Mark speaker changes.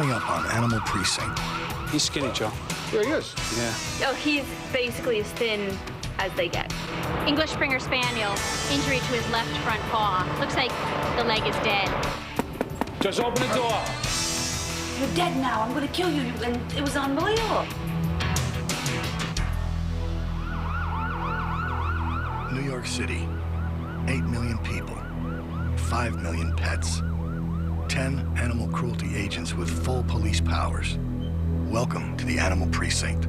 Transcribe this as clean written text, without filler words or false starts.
Speaker 1: Coming up on Animal Precinct.
Speaker 2: He's skinny, Joe.
Speaker 3: Yeah, he is.
Speaker 2: Yeah.
Speaker 4: Oh, he's basically as thin as they get.
Speaker 5: English Springer Spaniel, injury to his left front paw. Looks like the leg is dead.
Speaker 2: Just open the door.
Speaker 6: You're dead now. I'm going to kill you. And it was unbelievable.
Speaker 1: New York City. 8 million people. 5 million pets. 10 animal cruelty agents with full police powers. Welcome to the Animal Precinct.